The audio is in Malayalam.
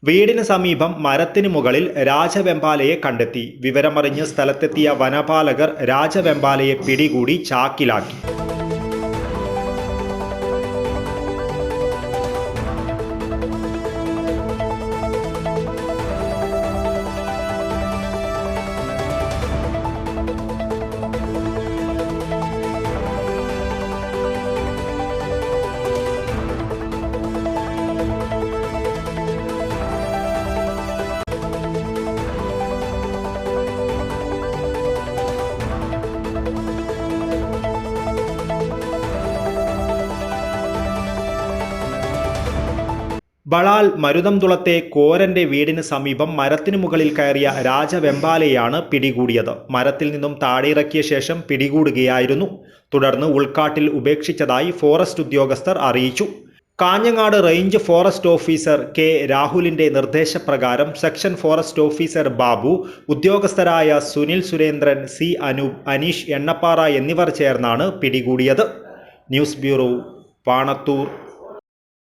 വീടിന് സമീപം മരത്തിന് മുകളിൽ രാജവെമ്പാലയെ കണ്ടെത്തി. വിവരമറിഞ്ഞ് സ്ഥലത്തെത്തിയ വനപാലകർ രാജവെമ്പാലയെ പിടികൂടി ചാക്കിലാക്കി. ബളാൽ മരുതംതുളത്തെ കോരന്റെ വീടിന് സമീപം മരത്തിനു മുകളിൽ കയറിയ രാജവെമ്പാലയെയാണ് പിടികൂടിയത്. മരത്തിൽ നിന്നും താഴെയിറക്കിയ ശേഷം പിടികൂടുകയായിരുന്നു. തുടർന്ന് ഉൾക്കാട്ടിൽ ഉപേക്ഷിച്ചതായി ഫോറസ്റ്റ് ഉദ്യോഗസ്ഥർ അറിയിച്ചു. Kanhangad range forest officer K രാഹുലിന്റെ നിർദ്ദേശപ്രകാരം സെക്ഷൻ ഫോറസ്റ്റ് ഓഫീസർ ബാബു, ഉദ്യോഗസ്ഥരായ സുനിൽ സുരേന്ദ്രൻ, സി അനൂപ്, അനീഷ് എണ്ണപ്പാറ എന്നിവർ ചേർന്നാണ് പിടികൂടിയത്. News bureau, Panathur.